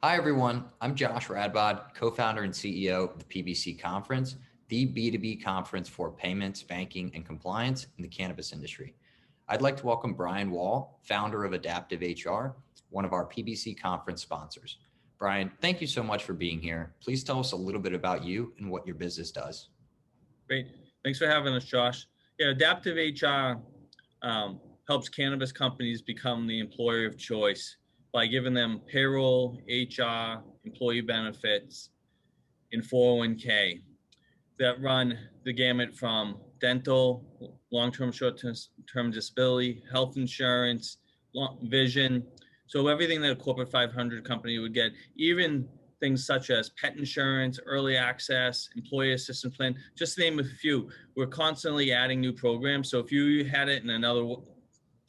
Hi, everyone. I'm Josh Radbod, co-founder and CEO of the PBC Conference, the B2B conference for payments, banking, and compliance in the cannabis industry. I'd like to welcome Brian Wall, founder of AdaptiveHR, one of our PBC Conference sponsors. Brian, thank you so much for being here. Please tell us a little bit about you and what your business does. Great. Thanks for having us, Josh. Yeah, Adaptive HR helps cannabis companies become the employer of choice by giving them payroll, HR, employee benefits, and 401k that run the gamut from dental, long-term, short-term disability, health insurance, vision. So everything that a corporate 500 company would get, even things such as pet insurance, early access, employee assistance plan, just to name a few. We're constantly adding new programs. So if you had it in another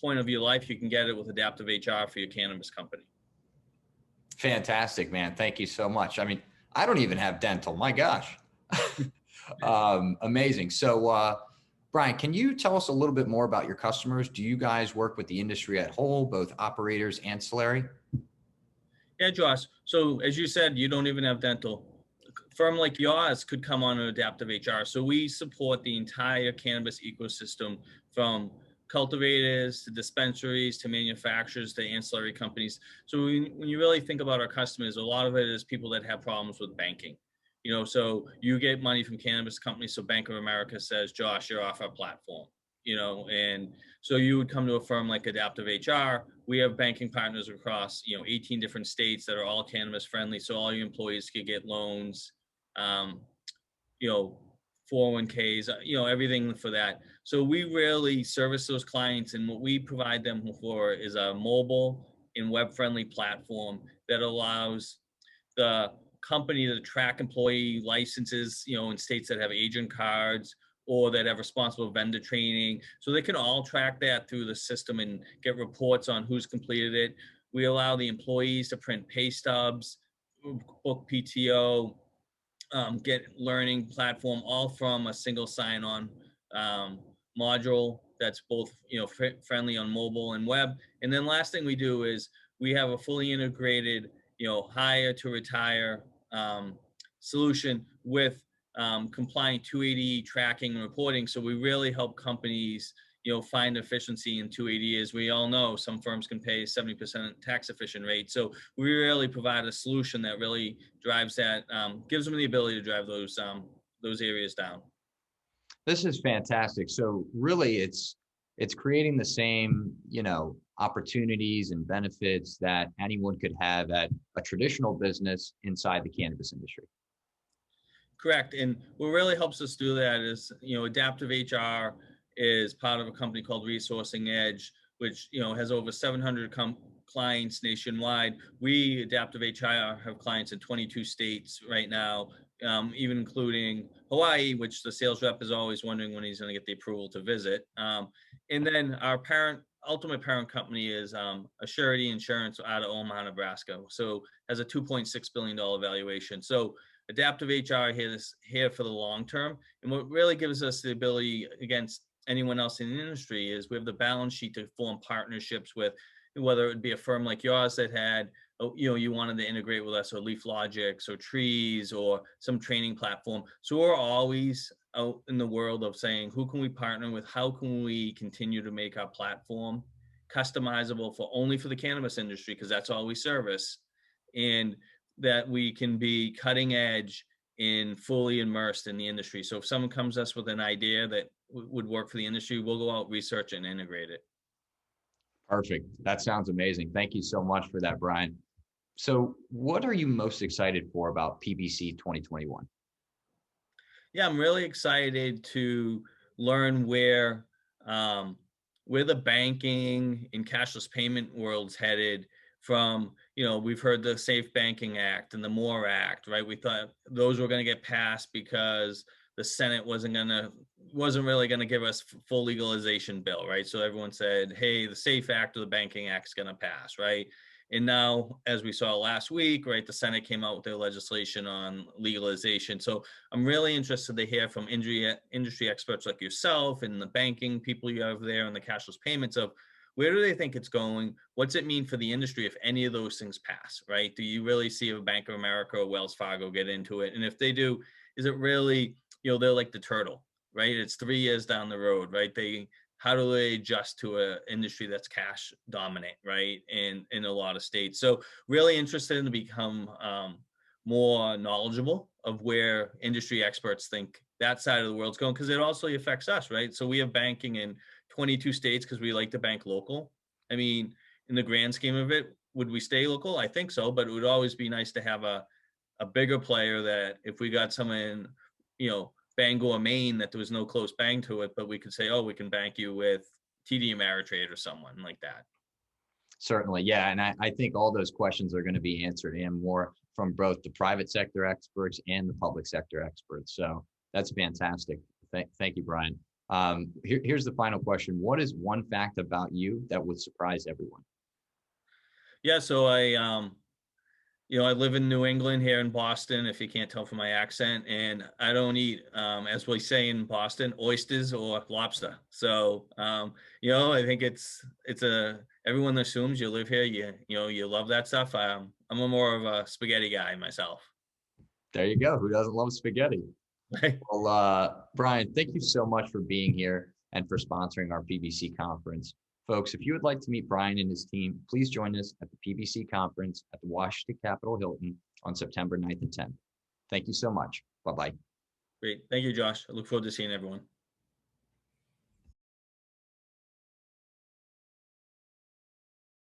point of your life, you can get it with Adaptive HR for your cannabis company. Fantastic, man. Thank you so much. I mean, I don't even have dental. My gosh. Amazing. So, Brian, can you tell us a little bit more about your customers? Do you guys work with the industry at whole, both operators, ancillary? Yeah, Josh. So as you said, you don't even have dental. A firm like yours could come on an Adaptive HR. So we support the entire cannabis ecosystem from cultivators to dispensaries to manufacturers to ancillary companies. So when you really think about our customers, a lot of it is people that have problems with banking. So you get money from cannabis companies. So Bank of America says, Josh, you're off our platform. And so you would come to a firm like Adaptive HR. We have banking partners across, 18 different states that are all cannabis friendly. So all your employees could get loans, um, you know, 401ks, everything for that. So we really service those clients, and what we provide them for is a mobile and web friendly platform that allows the company to track employee licenses, in states that have agent cards or that have responsible vendor training. So they can all track that through the system and get reports on who's completed it. We allow the employees to print pay stubs, book PTO, get learning platform, all from a single sign-on module that's both friendly on mobile and web. And then last thing we do is we have a fully integrated hire to retire solution with compliant 280 tracking and reporting. So we really help companies find efficiency in 280. As we all know, some firms can pay 70% tax efficient rate. So we really provide a solution that really drives that, gives them the ability to drive those areas down. This is fantastic. So really it's creating the same, opportunities and benefits that anyone could have at a traditional business inside the cannabis industry. Correct. And what really helps us do that is, Adaptive HR is part of a company called Resourcing Edge, which, has over 700 clients nationwide. We, Adaptive HR, have clients in 22 states right now, even including Hawaii, which the sales rep is always wondering when he's going to get the approval to visit. And then our ultimate parent company is Assurity Insurance out of Omaha, Nebraska. So has a $2.6 billion valuation. So Adaptive HR here for the long term. And what really gives us the ability against anyone else in the industry is we have the balance sheet to form partnerships with, whether it be a firm like yours that had, you wanted to integrate with us, or Leaf Logics or Trees or some training platform. So we're always out in the world of saying, who can we partner with? How can we continue to make our platform customizable for the cannabis industry? Because that's all we service. And that we can be cutting edge and fully immersed in the industry. So if someone comes to us with an idea that would work for the industry, we'll go out, research, and integrate it. Perfect. That sounds amazing. Thank you so much for that, Brian. So what are you most excited for about PBC 2021? Yeah, I'm really excited to learn where the banking and cashless payment world's headed from. We've heard the Safe Banking Act and the MORE Act, right? We thought those were going to get passed because the Senate wasn't really going to give us full legalization bill, right? So everyone said, hey, the Safe Act or the Banking Act is going to pass, right? And now, as we saw last week, right, the Senate came out with their legislation on legalization. So I'm really interested to hear from industry experts like yourself and the banking people you have there and the cashless payments of where do they think it's going? What's it mean for the industry if any of those things pass, right? Do you really see a Bank of America or Wells Fargo get into it? And if they do, is it really, they're like the turtle, right? It's 3 years down the road, right? How do they adjust to an industry that's cash dominant, right? In a lot of states. So really interested to become more knowledgeable of where industry experts think that side of the world's going, because it also affects us, right? So we have banking in 22 states because we like to bank local. I mean, in the grand scheme of it, would we stay local? I think so, but it would always be nice to have a bigger player that if we got someone in, Bangor, Maine, that there was no close bang to it, but we could say, oh, we can bank you with TD Ameritrade or someone like that. Certainly, yeah. And I think all those questions are going to be answered and more from both the private sector experts and the public sector experts. So that's fantastic. Thank you, Brian. Here's the final question. What is one fact about you that would surprise everyone? Yeah, so I live in New England here in Boston, if you can't tell from my accent, and I don't eat, as we say in Boston, oysters or lobster. So, I think everyone assumes you live here, you love that stuff. I'm more of a spaghetti guy myself. There you go. Who doesn't love spaghetti? Well, Brian, thank you so much for being here and for sponsoring our PBC conference. Folks, if you would like to meet Brian and his team, please join us at the PBC conference at the Washington Capitol Hilton on September 9th and 10th. Thank you so much. Bye-bye. Great. Thank you, Josh. I look forward to seeing everyone.